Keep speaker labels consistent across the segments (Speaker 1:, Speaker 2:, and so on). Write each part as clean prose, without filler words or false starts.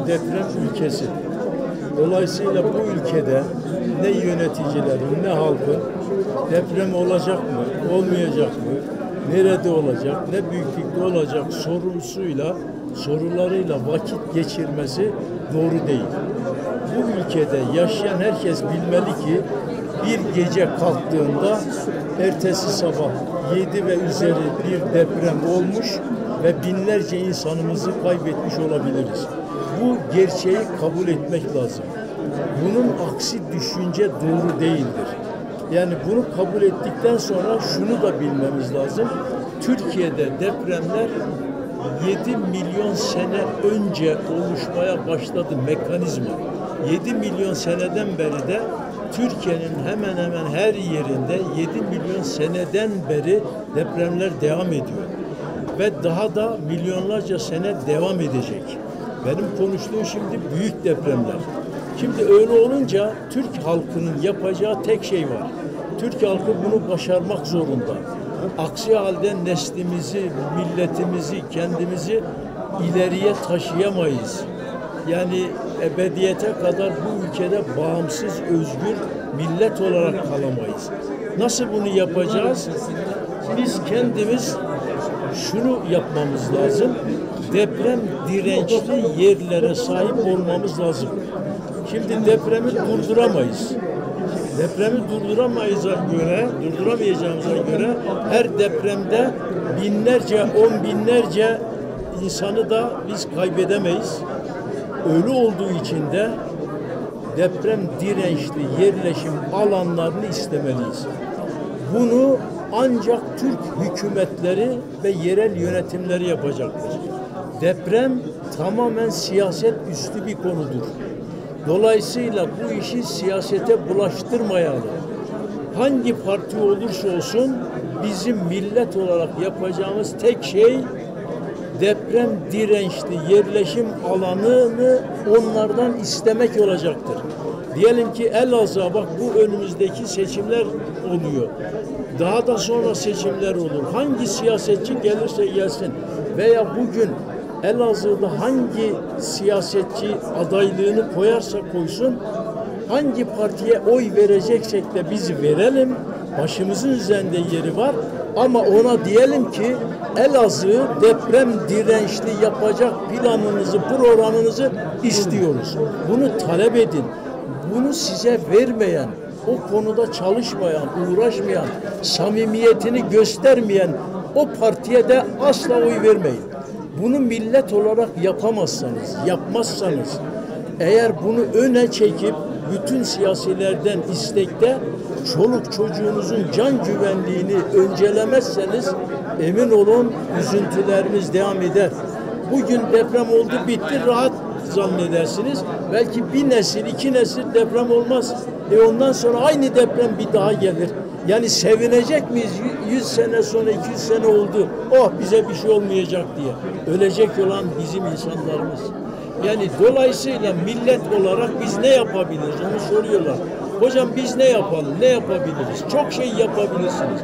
Speaker 1: deprem ülkesi. Dolayısıyla bu ülkede ne yöneticilerin ne halkın deprem olacak mı, olmayacak mı, nerede olacak, ne büyüklükte olacak sorularıyla vakit geçirmesi doğru değil. Bu ülkede yaşayan herkes bilmeli ki bir gece kalktığında ertesi sabah 7 ve üzeri bir deprem olmuş ve binlerce insanımızı kaybetmiş olabiliriz. Bu gerçeği kabul etmek lazım. Bunun aksi düşünce doğru değildir. Yani bunu kabul ettikten sonra şunu da bilmemiz lazım. Türkiye'de depremler 7 milyon sene önce oluşmaya başladı mekanizma. 7 milyon seneden beri de Türkiye'nin hemen hemen her yerinde 7 milyon seneden beri depremler devam ediyor. Ve daha da milyonlarca sene devam edecek. Benim konuştuğum şimdi büyük depremler. Şimdi öyle olunca Türk halkının yapacağı tek şey var. Türk halkı bunu başarmak zorunda. Aksi halde neslimizi, milletimizi, kendimizi ileriye taşıyamayız. Yani ebediyete kadar bu ülkede bağımsız, özgür millet olarak kalamayız. Nasıl bunu yapacağız? Biz kendimiz şunu yapmamız lazım. Deprem dirençli yerlere sahip olmamız lazım. Şimdi depremi durduramayız. Depremi durduramayacağımıza göre her depremde binlerce, on binlerce insanı da biz kaybedemeyiz. Öyle olduğu için de deprem dirençli yerleşim alanlarını istemeliyiz. Bunu ancak Türk hükümetleri ve yerel yönetimleri yapacaktır. Deprem tamamen siyaset üstü bir konudur. Dolayısıyla bu işi siyasete bulaştırmayalım. Hangi parti olursa olsun bizim millet olarak yapacağımız tek şey deprem dirençli yerleşim alanını onlardan istemek olacaktır. Diyelim ki Elazığ'a bak bu önümüzdeki seçimler oluyor. Daha da sonra seçimler olur. Hangi siyasetçi gelirse gelsin veya bugün Elazığ'da hangi siyasetçi adaylığını koyarsa koysun, hangi partiye oy vereceksek de biz verelim, başımızın üzerinde yeri var ama ona diyelim ki Elazığ deprem dirençli yapacak planınızı, programınızı istiyoruz. Bunu talep edin. Bunu size vermeyen, o konuda çalışmayan, uğraşmayan, samimiyetini göstermeyen o partiye de asla oy vermeyin. Bunu millet olarak yapmazsanız, eğer bunu öne çekip bütün siyasilerden istekte çoluk çocuğunuzun can güvenliğini öncelemezseniz emin olun üzüntülerimiz devam eder. Bugün deprem oldu bitti rahat zannedersiniz. Belki bir nesil, iki nesil deprem olmaz. Ondan sonra aynı deprem bir daha gelir. Yani sevinecek miyiz? 100 sene sonra 200 sene oldu. Oh bize bir şey olmayacak diye. Ölecek olan bizim insanlarımız. Yani dolayısıyla millet olarak biz ne yapabiliriz? Onu soruyorlar. Hocam biz ne yapalım? Ne yapabiliriz? Çok şey yapabilirsiniz.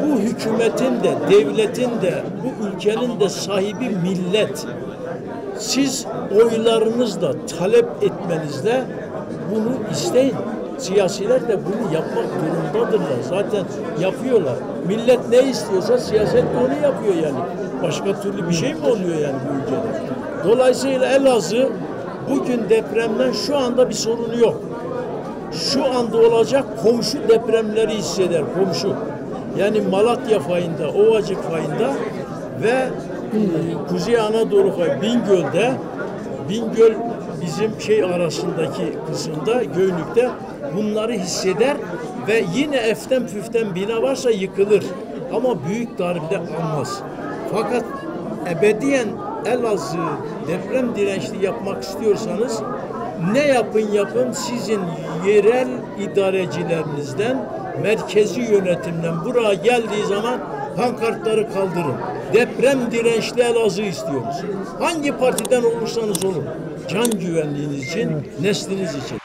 Speaker 1: Bu hükümetin de, devletin de, bu ülkenin de sahibi millet. Siz oylarınızla, talep etmenizle bunu isteyin. Siyasiler de bunu yapmak durumundadırlar. Zaten yapıyorlar. Millet ne istiyorsa siyaset de onu yapıyor yani. Başka türlü bir şey mi oluyor yani bu ülkede? Dolayısıyla Elazığ bugün depremden şu anda bir sorunu yok. Şu anda olacak komşu depremleri hisseder, komşu. Yani Malatya fayında, Ovacık fayında ve Kuzey Anadolu fayı, Bingöl bizim arasındaki kısımda, Göynük'te bunları hisseder ve yine eften püften bina varsa yıkılır. Ama büyük darbede almaz. Fakat ebediyen Elazığ deprem dirençli yapmak istiyorsanız ne yapın sizin yerel idarecilerinizden, merkezi yönetimden buraya geldiği zaman pankartları kaldırın. Deprem dirençli Elazığ istiyoruz. Hangi partiden olursanız olun. Can güvenliğiniz için, nesliniz için.